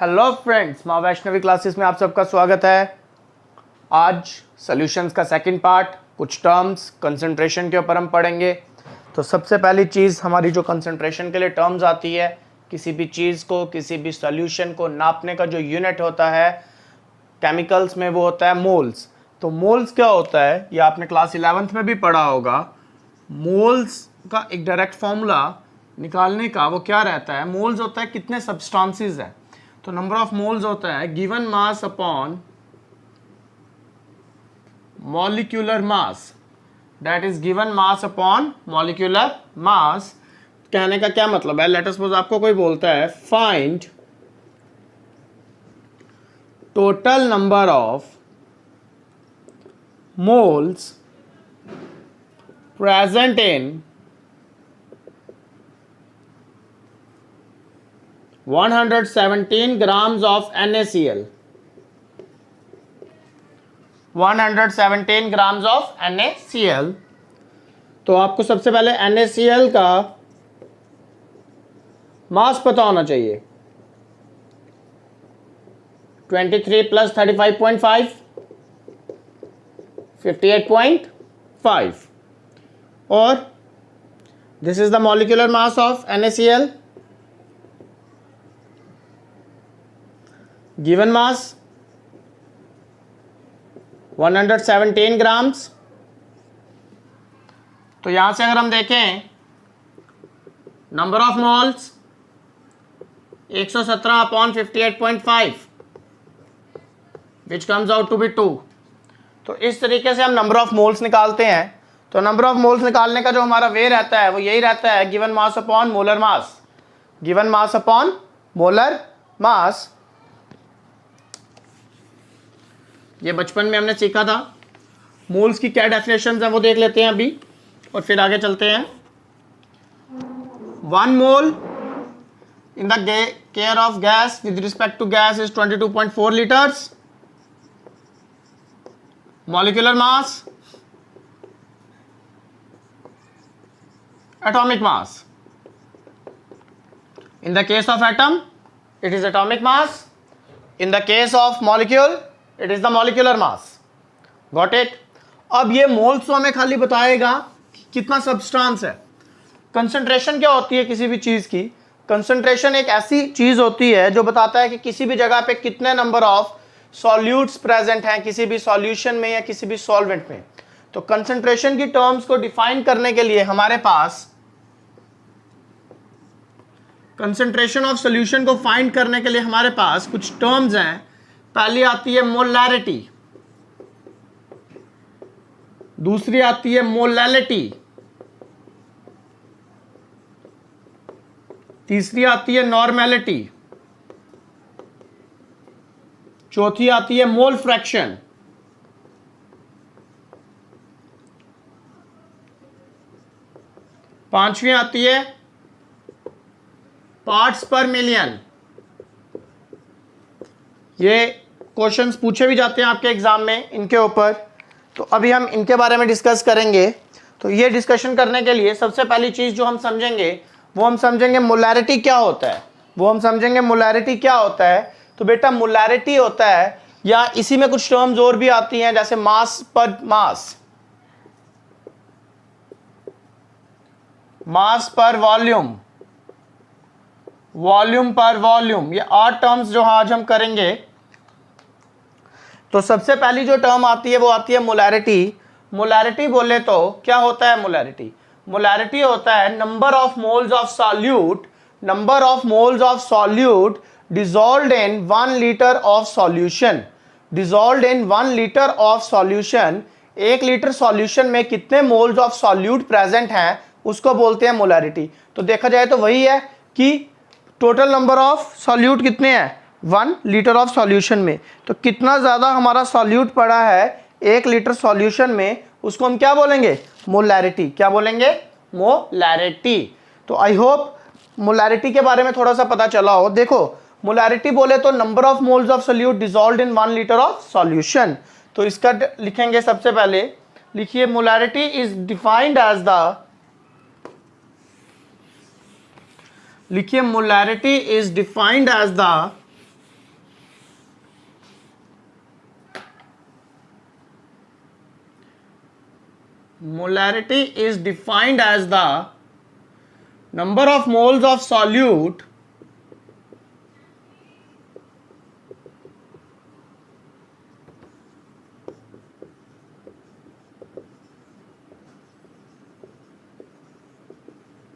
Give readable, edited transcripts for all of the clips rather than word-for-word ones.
Hello friends, माँ Vaishnavi classes में आप सबका स्वागत है। आज सॉल्यूशंस का सेकंड पार्ट, कुछ टर्म्स कंसंट्रेशन के ऊपर हम पढ़ेंगे। तो सबसे पहली चीज़ हमारी जो कंसंट्रेशन के लिए टर्म्स आती है, किसी भी चीज़ को, किसी भी सॉल्यूशन को नापने का जो यूनिट होता है केमिकल्स में वो होता है मोल्स। तो मोल्स क्या होता है ये आपने क्लास 11th में भी पढ़ा होगा। मोल्स का एक डायरेक्ट फॉर्मूला निकालने का वो क्या रहता है, मोल्स होता है कितने सब्सटेंसेस है। तो नंबर ऑफ मोल्स होता है given mass upon molecular mass, that is given mass upon molecular mass. कहने का क्या मतलब है, लेट अस सपोज आपको कोई बोलता है find total number of moles present in 117 grams of NaCl, 117 grams of NaCl। तो आपको सबसे पहले NaCl का मास पता होना चाहिए। 23 प्लस 35.5 58.5 और this is the molecular mass of NaCl। Given mass 117 grams. तो यहां से अगर हम देखें number of moles 117 upon 58.5 which comes out to be 2। तो इस तरीके से हम नंबर ऑफ मोल्स निकालते हैं। तो नंबर ऑफ मोल्स निकालने का जो हमारा वे रहता है वो यही रहता है given mass upon molar mass, given mass upon molar mass. ये बचपन में हमने सीखा था। मोल्स की क्या डेफिनेशंस हैं वो देख लेते हैं अभी और फिर आगे चलते हैं। 1 mole in the case of gas with respect to gas is 22.4 litres. Molecular mass, atomic mass. In the case of atom, it is atomic mass. In the case of molecule, it is the molecular mass. Got it? अब ये moles तो हमें खाली बताएगा कितना substance है। Concentration क्या होती है किसी भी चीज की? कंसंट्रेशन एक ऐसी चीज होती है जो बताता है कि किसी भी जगह पे कितने नंबर ऑफ सॉल्यूट्स प्रेजेंट हैं किसी भी सॉल्यूशन में या किसी भी सॉल्वेंट में। तो कंसंट्रेशन की टर्म्स को डिफाइन करने के लिए हमारे पास, कंसंट्रेशन ऑफ सॉल्यूशन को फाइंड करने के लिए हमारे पास कुछ टर्म्स हैं। पहली आती है मोलैरिटी, दूसरी आती है मोलैलिटी, तीसरी आती है नॉर्मेलिटी, चौथी आती है मोल फ्रैक्शन, पांचवी आती है पार्ट्स पर मिलियन। ये क्वेश्चंस पूछे भी जाते हैं आपके एग्जाम में इनके ऊपर। तो अभी हम इनके बारे में डिस्कस करेंगे। तो ये डिस्कशन करने के लिए सबसे पहली चीज जो हम समझेंगे वो हम समझेंगे मोलैरिटी क्या होता है। मोलैरिटी क्या होता है? तो बेटा मोलैरिटी होता है, या इसी में कुछ टर्म्स और भी आती हैं जैसे मास पर मास, मास per volume, volume per volume. ये 8 टर्म्स जो आज हम करेंगे। तो सबसे पहली जो टर्म आती है वो आती है मोलैरिटी। मोलैरिटी बोले तो क्या होता है मोलैरिटी? मोलैरिटी होता है number of moles of solute, number of moles of solute dissolved in 1 litre of solution, dissolved in 1 litre of solution. 1 litre solution में कितने मोल्स ऑफ सॉल्यूट प्रेजेंट हैं उसको बोलते हैं मोलैरिटी। तो देखा जाए तो वही है कि टोटल नंबर ऑफ सॉल्यूट कितने हैं 1 लीटर ऑफ सॉल्यूशन में। तो कितना ज़्यादा हमारा सॉल्यूट पड़ा है 1 लीटर सॉल्यूशन में, उसको हम क्या बोलेंगे? मोलैरिटी। क्या बोलेंगे? मोलैरिटी। तो आई होप मोलैरिटी के बारे में थोड़ा सा पता चला हो। देखो मोलैरिटी बोले तो number of moles of solute dissolved in 1 litre of solution. तो इसका लिखेंगे सबसे पहले, लिखिए molarity is defined as the, लिखिए molarity is defined as the molarity is defined as the number of moles of solute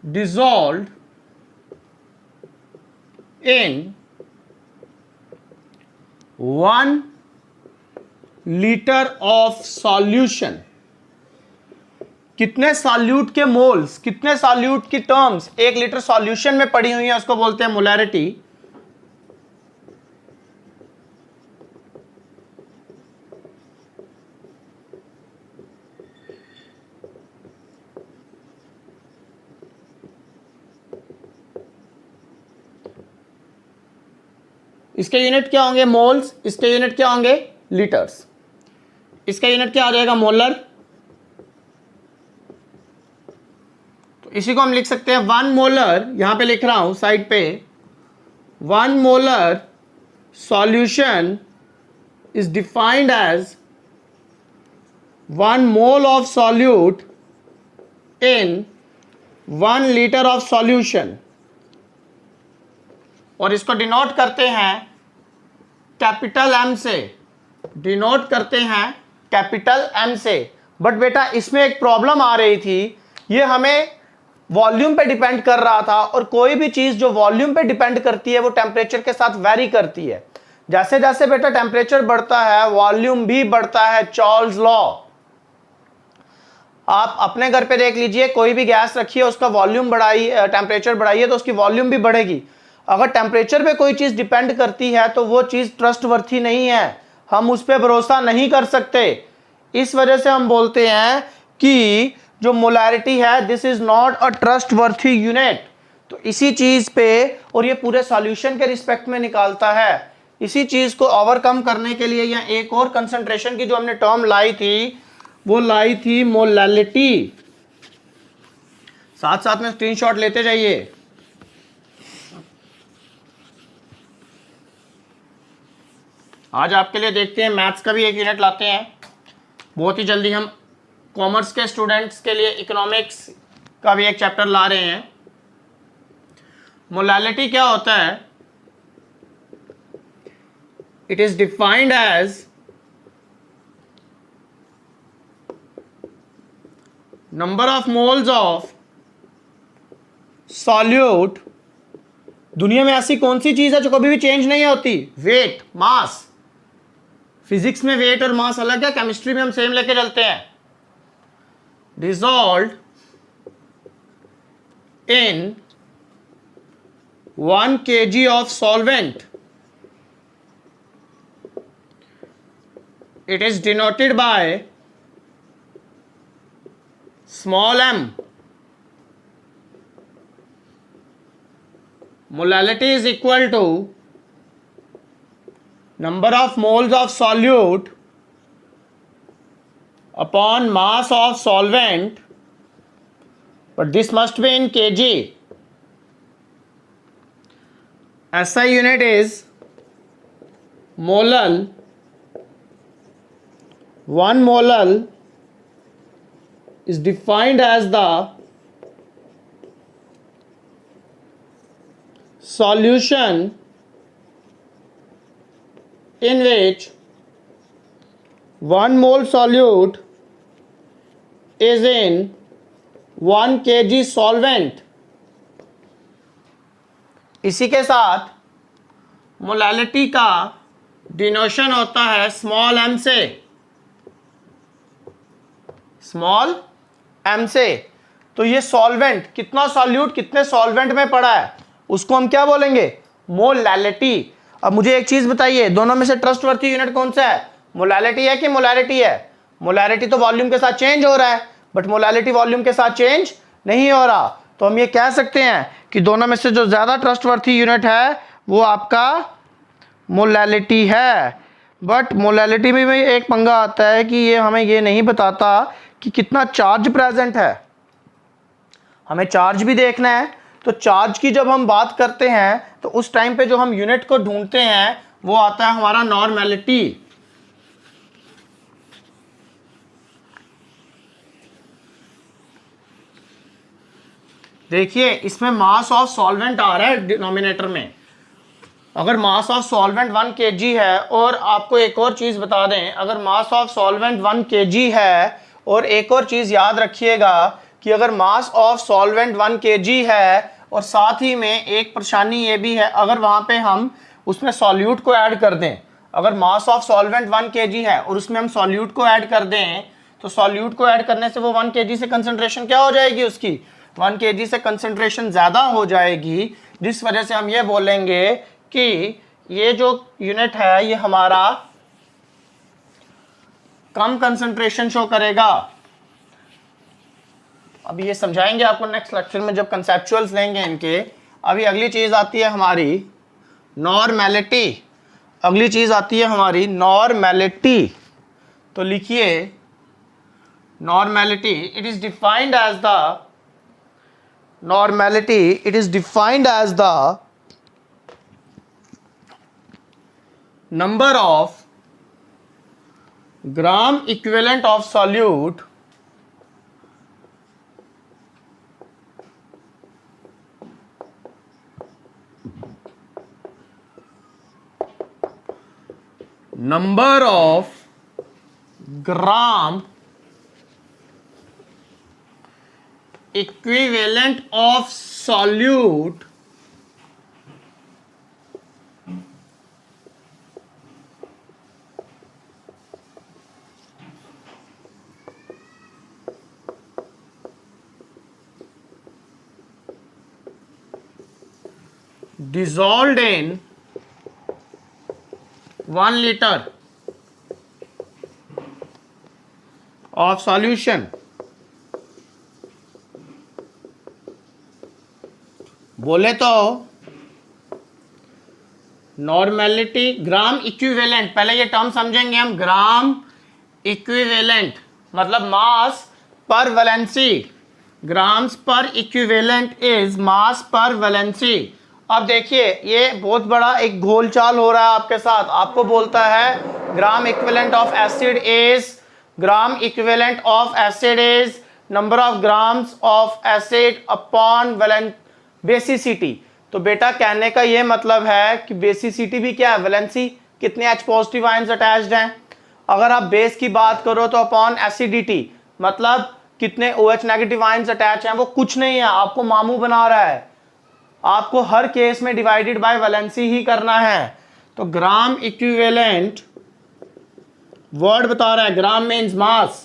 dissolved in 1 litre of solution. कितने solute के moles, कितने सॉल्यूट की टर्म्स 1 लीटर सॉल्यूशन में पड़ी हुई है उसको बोलते हैं मोलैरिटी। इसके यूनिट क्या होंगे? मोल्स। इसके यूनिट क्या होंगे? लीटर्स। इसका यूनिट क्या आ जाएगा? मोलर। तो इसी को हम लिख सकते हैं 1 मोलर, यहां पे लिख रहा हूं साइड पे, 1 molar solution is defined as 1 mole of solute in 1 litre of solution. और इसको डिनोट करते हैं कैपिटल एम से, डिनोट करते हैं कैपिटल एम से। बट बेटा इसमें एक प्रॉब्लम आ रही थी, ये हमें वॉल्यूम पे डिपेंड कर रहा था, और कोई भी चीज जो वॉल्यूम पे डिपेंड करती है वो टेम्परेचर के साथ वेरी करती है। जैसे जैसे बेटा टेम्परेचर बढ़ता है वॉल्यूम भी बढ़ता है, चार्ल्स लॉ। आप अपने घर पे देख लीजिए, कोई भी गैस रखिए, उसका वॉल्यूम बढ़ाइए, टेम्परेचर बढ़ाइए तो उसकी वॉल्यूम भी बढ़ेगी। अगर टेम्परेचर पे कोई चीज डिपेंड करती है तो वो चीज ट्रस्टवर्थी नहीं है, हम उस पर भरोसा नहीं कर सकते। इस वजह से हम बोलते हैं कि जो मोलैरिटी है this is not a trustworthy unit. तो इसी चीज पे, और ये पूरे सॉल्यूशन के रिस्पेक्ट में निकालता है। इसी चीज को ओवरकम करने के लिए, या एक और कंसंट्रेशन की जो हमने टर्म लाई थी वो लाई थी मोलैलिटी। साथ साथ में स्क्रीनशॉट लेते जाइए। आज आपके लिए देखते हैं मैथ्स का भी एक यूनिट लाते हैं बहुत ही जल्दी। हम कॉमर्स के स्टूडेंट्स के लिए इकोनॉमिक्स का भी एक चैप्टर ला रहे हैं। मोलैलिटी क्या होता है? It is defined as number of moles of solute. दुनिया में ऐसी कौन सी चीज है जो कभी भी चेंज नहीं होती? वेट, मास। फिजिक्स में वेट और मास अलग है, केमिस्ट्री में हम सेम लेके चलते हैं। Dissolved in 1 kg of solvent, it is denoted by small m। Molality is equal to number of moles of solute upon mass of solvent, but this must be in kg. SI unit is molal. 1 molal is defined as the solution in which 1 mole solute is in 1 kg solvent। इसी के साथ molality का डिनोशन होता है small m से, small m से। तो ये सॉल्वेंट, कितना सॉल्यूट कितने सॉल्वेंट में पड़ा है उसको हम क्या बोलेंगे? मोलैलिटी। अब मुझे एक चीज बताइए, दोनों में से ट्रस्टवर्थी यूनिट कौन सा है? मोलैलिटी है कि मोलैरिटी है? मोलैरिटी तो वॉल्यूम के साथ चेंज हो रहा है, बट मोलैलिटी वॉल्यूम के साथ चेंज नहीं हो रहा। तो हम ये कह सकते हैं कि दोनों में से जो ज्यादा ट्रस्टवर्थी यूनिट है वो आपका मोलैलिटी है। बट मोलैलिटी में भी एक पंगा आता है कि ये हमें ये नहीं बताता कि कितना चार्ज प्रेजेंट है। हमें चार्ज भी देखना है। तो चार्ज की जब हम बात करते हैं तो उस टाइम पे जो हम यूनिट को ढूंढते हैं वो आता है हमारा नॉर्मेलिटी। देखिए इसमें मास ऑफ सॉल्वेंट आ रहा है डिनोमिनेटर में। अगर मास ऑफ सॉल्वेंट 1 kg है, और आपको एक और चीज़ बता दें, अगर मास ऑफ सॉल्वेंट 1 kg है, और एक और चीज़ याद रखिएगा कि अगर मास ऑफ सॉल्वेंट 1 kg है और साथ ही में एक परेशानी ये भी है, अगर वहाँ पे हम उसमें सॉल्यूट को ऐड कर दें, अगर मास ऑफ सॉल्वेंट 1 kg है और उसमें हम सॉल्यूट को ऐड कर दें, तो सॉल्यूट को ऐड करने से वो 1 kg से कंसंट्रेशन क्या हो जाएगी, उसकी 1 kg से कंसंट्रेशन ज़्यादा हो जाएगी, जिस वजह से हम ये बोलेंगे कि ये जो यूनिट है ये हमारा कम कंसंट्रेशन शो करेगा। अभी ये समझाएंगे आपको नेक्स्ट लेक्चर में जब कंसेप्चुअल्स लेंगे इनके। अभी अगली चीज़ आती है हमारी नॉर्मेलिटी। अगली चीज़ आती है हमारी नॉर्मेलिटी। तो लिखिए normality, it is defined as the normality, it is defined as the number of gram equivalent of solute number of gram equivalent of solute dissolved in 1 liter of solution बोले तो normality gram equivalent, पहले ये term समझेंगे हम। Gram equivalent मतलब मास पर valency, grams पर equivalent is mass पर वैलेंसी। अब देखिए ये बहुत बड़ा एक घोलचाल हो रहा है आपके साथ। आपको बोलता है gram equivalent of acid is, gram equivalent of acid is number of grams of acid upon valent basicity. तो बेटा कहने का ये मतलब है कि बेसिसिटी भी क्या है, वैलेंसी, कितने H पॉजिटिव आयंस अटैच्ड हैं। अगर आप बेस की बात करो तो अपॉन एसिडिटी मतलब कितने OH नेगेटिव आयंस अटैच हैं, वो कुछ नहीं है, आपको मामू बना रहा है। आपको हर केस में डिवाइडेड बाय वैलेंसी ही करना है। तो ग्राम इक्विवेलेंट वर्ड बता रहा है, gram means mass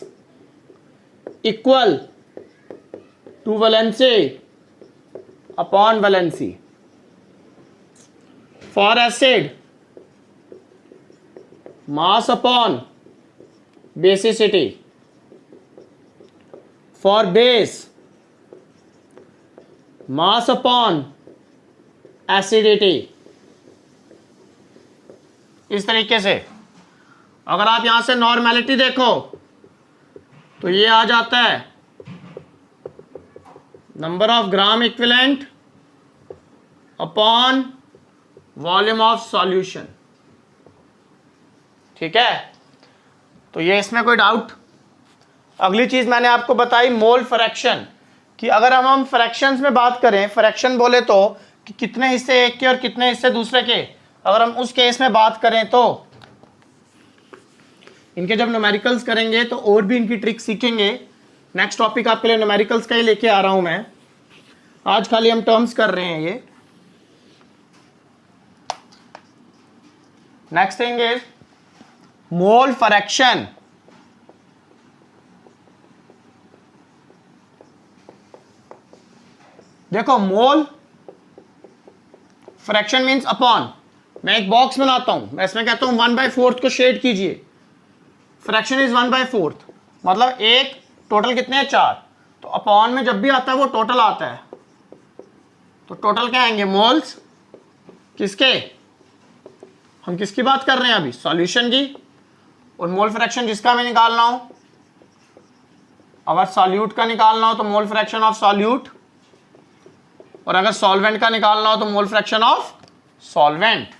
equal to valency upon valency. For acid mass upon basicity, for base mass upon acidity. इस तरीके से अगर आप यहां से नॉर्मेलिटी देखो तो ये आ जाता है number of gram equivalent upon volume of solution. ठीक है, तो ये इसमें कोई डाउट। अगली चीज मैंने आपको बताई मोल फ्रैक्शन, कि अगर हम फ्रैक्शंस में बात करें, फ्रैक्शन बोले तो कि कितने हिस्से एक के और कितने हिस्से दूसरे के, अगर हम उस केस में बात करें तो इनके जब न्यूमेरिकल्स करेंगे तो और भी इनकी ट्रिक सीखेंगे। नेक्स्ट टॉपिक आपके लिए न्यूमेरिकल्स का ही लेके आ रहा हूं मैं, आज खाली हम टर्म्स कर रहे हैं ये। Next thing is mole fraction. देखो मोल फ्रैक्शन मींस अपॉन, मैं एक बॉक्स बनाता हूं, मैं इसमें कहता हूं 1/4 को शेड कीजिए, फ्रैक्शन इज 1/4 मतलब एक टोटल कितने हैं 4, तो अपॉन में जब भी आता है वो टोटल आता है, तो टोटल क्या आएंगे मोल्स, किसके, हम किसकी बात कर रहे हैं अभी, सॉल्यूशन की। और मोल फ्रैक्शन जिसका मैं निकालना हो, अगर सॉल्यूट का निकालना हो तो मोल फ्रैक्शन ऑफ सॉल्यूट, और अगर सॉल्वेंट का निकालना हो तो मोल फ्रैक्शन ऑफ सॉल्वेंट।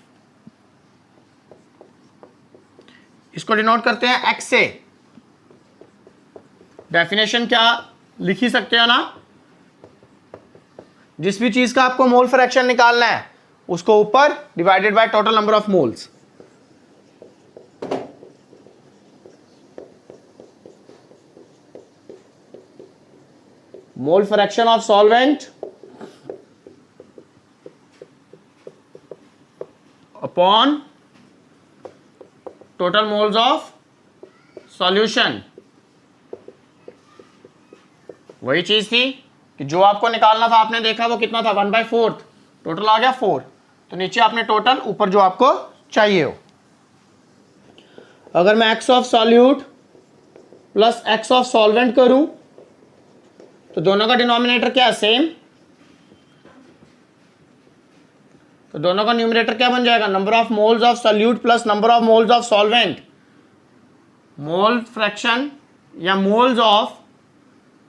इसको डिनोट करते हैं एक्स से। डेफिनेशन क्या लिख ही सकते हो ना, जिस भी चीज का आपको मोल फ्रैक्शन निकालना है उसको ऊपर divided by total number of moles. Mole fraction of solvent upon total moles of solution. वही चीज थी कि जो आपको निकालना था आपने देखा वो कितना था 1/4, टोटल आ गया 4। तो नीचे आपने टोटल, ऊपर जो आपको चाहिए हो। अगर मैं x of solute plus x of solvent करूं तो दोनों का डिनोमिनेटर क्या है, सेम। तो दोनों का न्यूमरेटर क्या बन जाएगा, number of moles of solute plus number of moles of solvent. Mole fraction या moles of,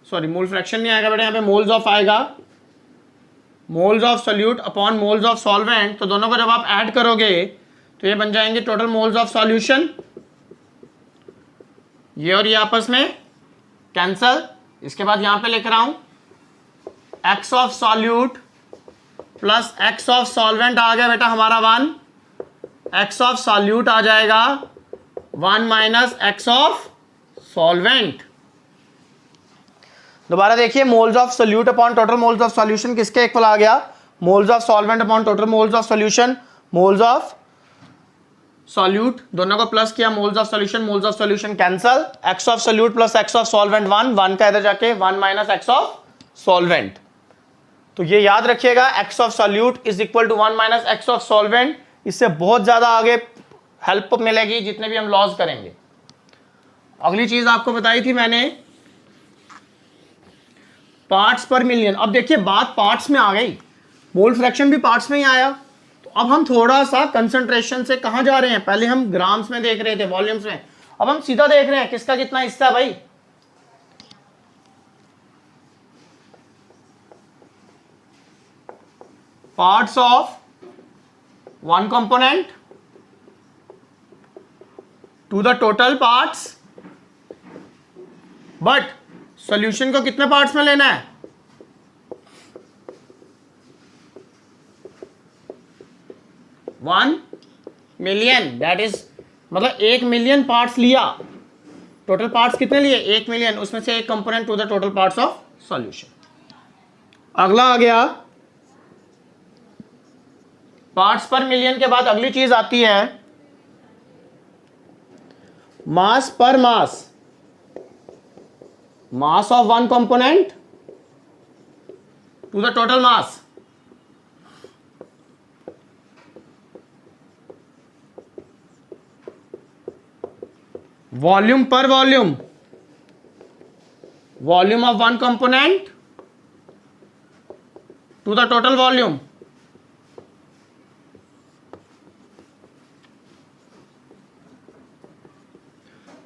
sorry mole fraction नहीं आएगा बेटा, यहाँ पे मोल्स ऑफ आएगा। Moles of solute upon moles of solvent. तो दोनों को जब आप ऐड करोगे तो ये बन जाएंगे टोटल मोल्स ऑफ सॉल्यूशन। ये और ये आपस में कैंसल। इसके बाद यहां पे लिख रहा हूं x of solute plus x of solvent आ गया बेटा हमारा 1। x ऑफ सॉल्यूट आ जाएगा 1 माइनस x ऑफ सॉल्वेंट। दोबारा देखिए, moles of solute upon total moles of solution किसके इक्वल आ गया, moles of solvent upon total moles of solution. Moles of solute दोनों को प्लस किया, moles of solution cancel. x of solute plus x of solvent 1 का इधर जाके 1 minus x of solvent. तो ये याद रखिएगा, x of solute is equal to 1 minus x of solvent. इससे बहुत ज्यादा आगे हेल्प मिलेगी जितने भी हम लॉज करेंगे। अगली चीज आपको बताई थी मैंने, पार्ट्स पर मिलियन। अब देखिए बात पार्ट्स में आ गई, मोल फ्रैक्शन भी पार्ट्स में ही आया। तो अब हम थोड़ा सा कंसंट्रेशन से कहां जा रहे हैं, पहले हम ग्राम्स में देख रहे थे, वॉल्यूम्स में, अब हम सीधा देख रहे हैं किसका कितना हिस्सा है भाई। Parts of one component to the total parts, but solution को कितने पार्ट्स में लेना है, 1 मिलियन। दैट इज मतलब 1 मिलियन पार्ट्स लिया। टोटल पार्ट्स कितने लिए, 1 मिलियन, उसमें से एक component to the total parts of solution. अगला आ गया पार्ट्स पर मिलियन के बाद अगली चीज आती है mass per mass. Mass of one component to the total mass. Volume per volume, volume of one component to the total volume.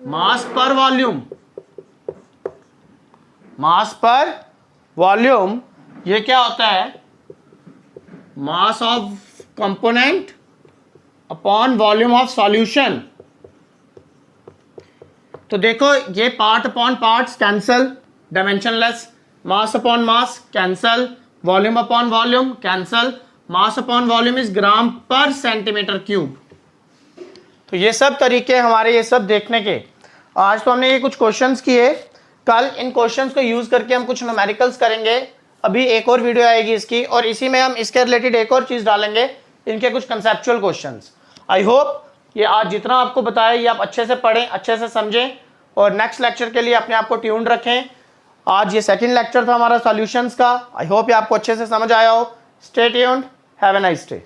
Mass per volume, mass per volume, ये क्या होता है, mass of component upon volume of solution. तो देखो ये part upon parts cancel, dimensionless. Mass upon mass cancel, volume upon volume cancel. Mass upon volume is gram per centimetre cube. तो ये सब तरीके हमारे ये सब देखने के। आज तो हमने ये कुछ क्वेश्चंस किए, कल इन क्वेश्चंस को यूज करके हम कुछ न्यूमेरिकल्स करेंगे। अभी एक और वीडियो आएगी इसकी, और इसी में हम इसके रिलेटेड एक और चीज डालेंगे, इनके कुछ कंसेप्चुअल क्वेश्चंस। आई होप ये आज जितना आपको बताया ये आप अच्छे से पढ़ें, अच्छे से समझें, और नेक्स्ट लेक्चर के लिए अपने आप को ट्यून्ड रखें। आज ये सेकंड लेक्चर था हमारा सॉल्यूशंस का। आई होप ये आपको अच्छे से समझ आया हो। Stay tuned, have a nice day.